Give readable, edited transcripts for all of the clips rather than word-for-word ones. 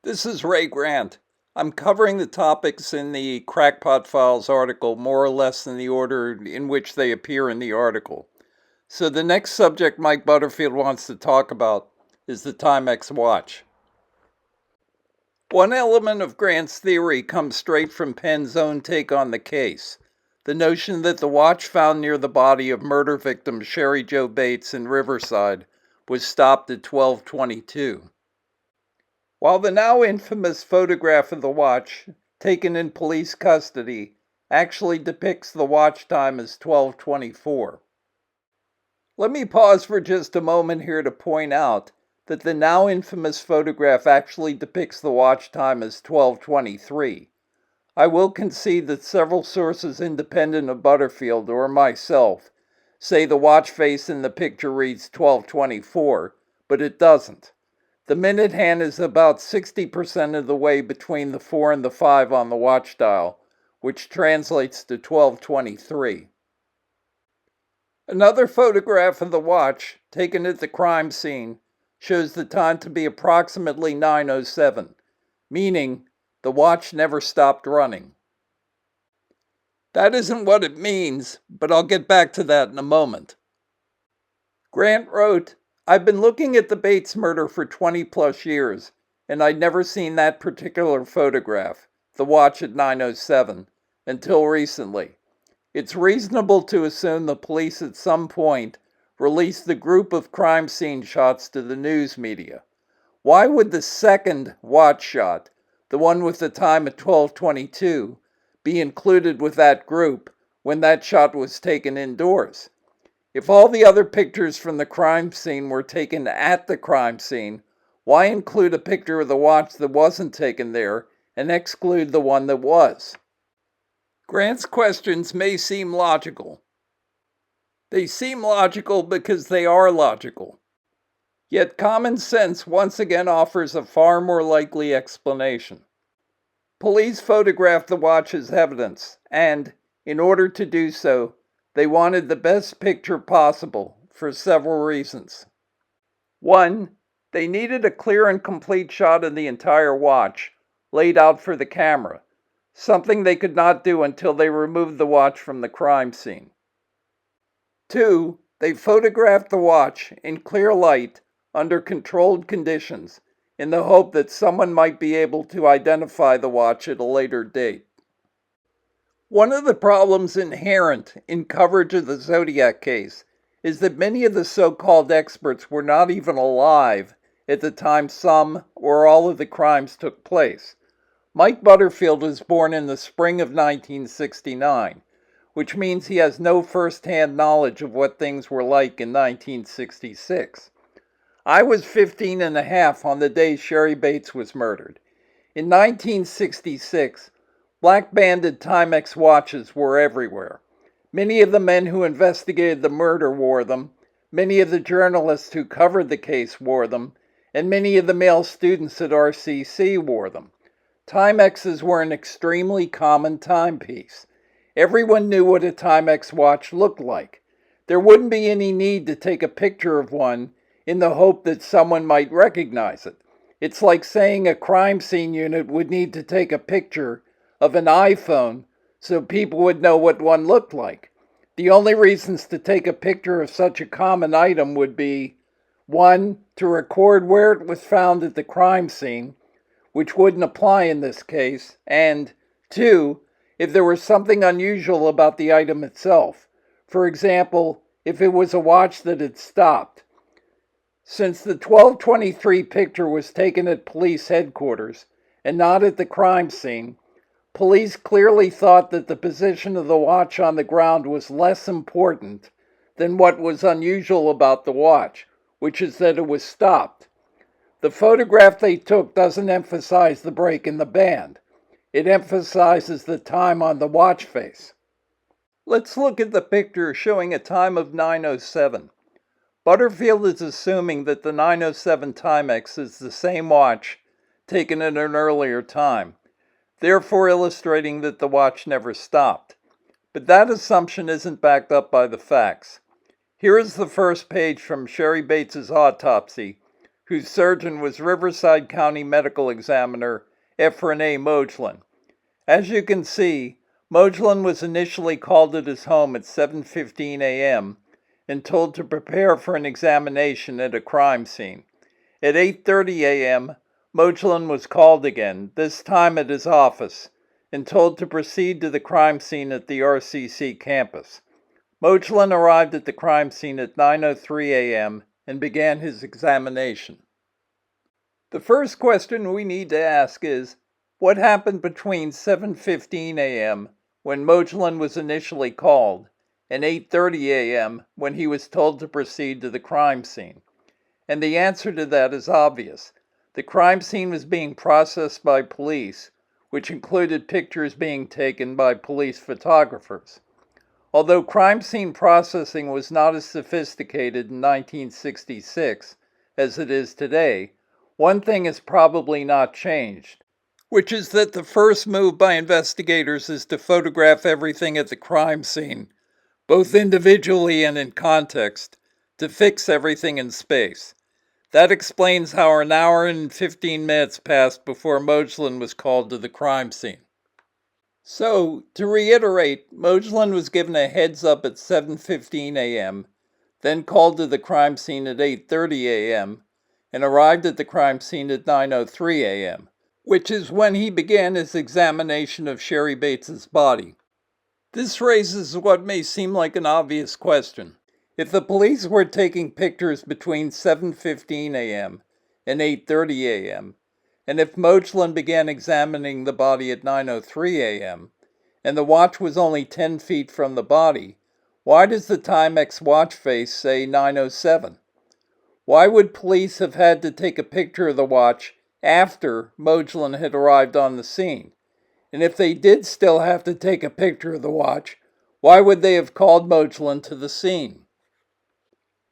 This is Ray Grant. I'm covering the topics in the Crackpot Files article more or less in the order in which they appear in the article. So the next subject Mike Butterfield wants to talk about is the Timex watch. One element of Grant's theory comes straight from Penn's own take on the case. The notion that the watch found near the body of murder victim Sherry Jo Bates in Riverside was stopped at 12:22. While the now infamous photograph of the watch, taken in police custody, actually depicts the watch time as 12:24. Let me pause for just a moment here to point out that the now infamous photograph actually depicts the watch time as 12:23. I will concede that several sources independent of Butterfield or myself say the watch face in the picture reads 12:24, but it doesn't. The minute hand is about 60% of the way between the 4 and the 5 on the watch dial, which translates to 12:23. Another photograph of the watch, taken at the crime scene, shows the time to be approximately 9:07, meaning the watch never stopped running. That isn't what it means, but I'll get back to that in a moment. Grant wrote, "I've been looking at the Bates murder for 20 plus years, and I'd never seen that particular photograph, the watch at 9:07, until recently. It's reasonable to assume the police at some point released the group of crime scene shots to the news media. Why would the second watch shot, the one with the time at 12:22, be included with that group when that shot was taken indoors? If all the other pictures from the crime scene were taken at the crime scene, why include a picture of the watch that wasn't taken there and exclude the one that was?" Grant's questions may seem logical. They seem logical because they are logical. Yet common sense once again offers a far more likely explanation. Police photographed the watch as evidence, and, in order to do so, they wanted the best picture possible for several reasons. One, they needed a clear and complete shot of the entire watch, laid out for the camera, something they could not do until they removed the watch from the crime scene. Two, they photographed the watch in clear light under controlled conditions in the hope that someone might be able to identify the watch at a later date. One of the problems inherent in coverage of the Zodiac case is that many of the so-called experts were not even alive at the time some or all of the crimes took place. Mike Butterfield was born in the spring of 1969, which means he has no first-hand knowledge of what things were like in 1966. I was 15 and a half on the day Sherry Bates was murdered. In 1966, black-banded Timex watches were everywhere. Many of the men who investigated the murder wore them, many of the journalists who covered the case wore them, and many of the male students at RCC wore them. Timexes were an extremely common timepiece. Everyone knew what a Timex watch looked like. There wouldn't be any need to take a picture of one in the hope that someone might recognize it. It's like saying a crime scene unit would need to take a picture of an iPhone so people would know what one looked like. The only reasons to take a picture of such a common item would be, one, to record where it was found at the crime scene, which wouldn't apply in this case, and two, if there was something unusual about the item itself. For example, if it was a watch that had stopped. Since the 12:23 picture was taken at police headquarters and not at the crime scene, police clearly thought that the position of the watch on the ground was less important than what was unusual about the watch, which is that it was stopped. The photograph they took doesn't emphasize the break in the band. It emphasizes the time on the watch face. Let's look at the picture showing a time of 9:07. Butterfield is assuming that the 9:07 Timex is the same watch taken at an earlier time, therefore illustrating that the watch never stopped. But that assumption isn't backed up by the facts. Here is the first page from Sherry Bates's autopsy, whose surgeon was Riverside County Medical Examiner Ephraim A. Mojlan. As you can see, Mojlan was initially called at his home at 7:15 a.m. and told to prepare for an examination at a crime scene. At 8:30 a.m., Mojlan was called again, this time at his office, and told to proceed to the crime scene at the RCC campus. Mojlan arrived at the crime scene at 9:03 a.m. and began his examination. The first question we need to ask is, what happened between 7:15 a.m., when Mojlan was initially called, and 8:30 a.m., when he was told to proceed to the crime scene? And the answer to that is obvious. The crime scene was being processed by police, which included pictures being taken by police photographers. Although crime scene processing was not as sophisticated in 1966 as it is today, one thing has probably not changed, which is that the first move by investigators is to photograph everything at the crime scene, both individually and in context, to fix everything in space. That explains how an hour and 15 minutes passed before Mojlan was called to the crime scene. So, to reiterate, Mojlan was given a heads up at 7:15 a.m., then called to the crime scene at 8:30 a.m., and arrived at the crime scene at 9:03 a.m., which is when he began his examination of Sherry Bates's body. This raises what may seem like an obvious question. If the police were taking pictures between 7:15 a.m. and 8:30 a.m., and if Mojlan began examining the body at 9:03 a.m., and the watch was only 10 feet from the body, why does the Timex watch face say 9:07? Why would police have had to take a picture of the watch after Mojlan had arrived on the scene? And if they did still have to take a picture of the watch, why would they have called Mojlan to the scene?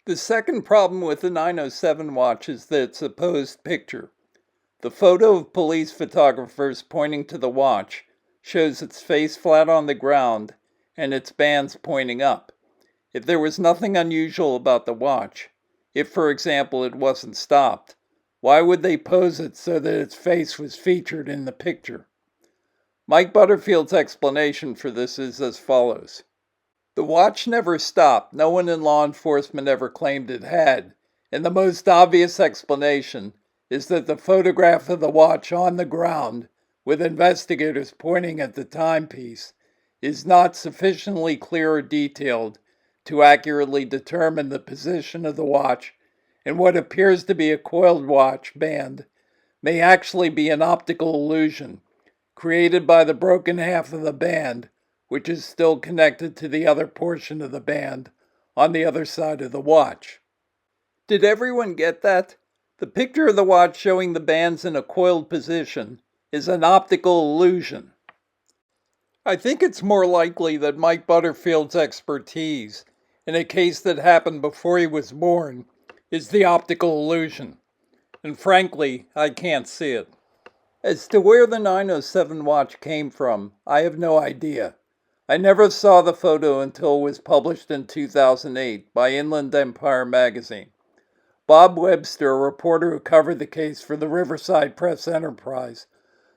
The second problem with the 9:07 watch is that its supposed picture. The photo of police photographers pointing to the watch shows its face flat on the ground and its bands pointing up. If there was nothing unusual about the watch, if for example it wasn't stopped, why would they pose it so that its face was featured in the picture? Mike Butterfield's explanation for this is as follows. The watch never stopped. No one in law enforcement ever claimed it had, and the most obvious explanation is that the photograph of the watch on the ground, with investigators pointing at the timepiece, is not sufficiently clear or detailed to accurately determine the position of the watch, and what appears to be a coiled watch band may actually be an optical illusion created by the broken half of the band, which is still connected to the other portion of the band on the other side of the watch. Did everyone get that? The picture of the watch showing the bands in a coiled position is an optical illusion. I think it's more likely that Mike Butterfield's expertise, in a case that happened before he was born, is the optical illusion. And frankly, I can't see it. As to where the 9:07 watch came from, I have no idea. I never saw the photo until it was published in 2008 by Inland Empire magazine. Bob Webster, a reporter who covered the case for the Riverside Press Enterprise,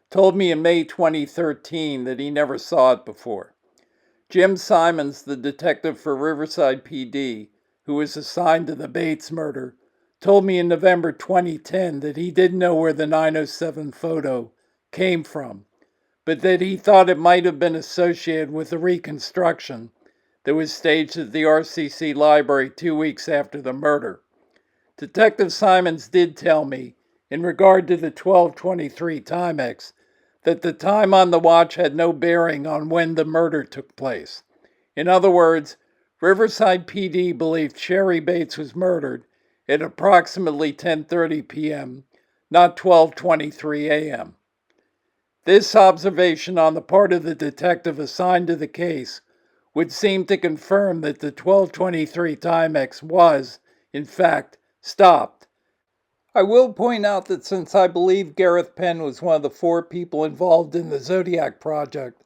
told me in May 2013 that he never saw it before. Jim Simons, the detective for Riverside PD, who was assigned to the Bates murder, told me in November 2010 that he didn't know where the 9:07 photo came from, but that he thought it might have been associated with the reconstruction that was staged at the RCC library 2 weeks after the murder. Detective Simons did tell me, in regard to the 12:23 Timex, that the time on the watch had no bearing on when the murder took place. In other words, Riverside PD believed Sherry Bates was murdered at approximately 10:30 p.m., not 12:23 a.m. This observation on the part of the detective assigned to the case would seem to confirm that the 12:23 Timex was, in fact, stopped. I will point out that since I believe Gareth Penn was one of the 4 people involved in the Zodiac project,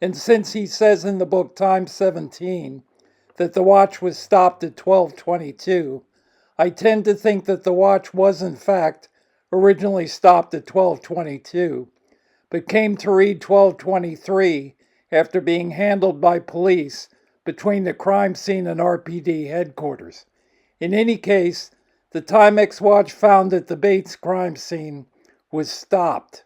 and since he says in the book Time 17 that the watch was stopped at 12:22, I tend to think that the watch was in fact originally stopped at 12:22, but came to read 12:23 after being handled by police between the crime scene and RPD headquarters. In any case, the Timex watch found at the Bates crime scene was stopped.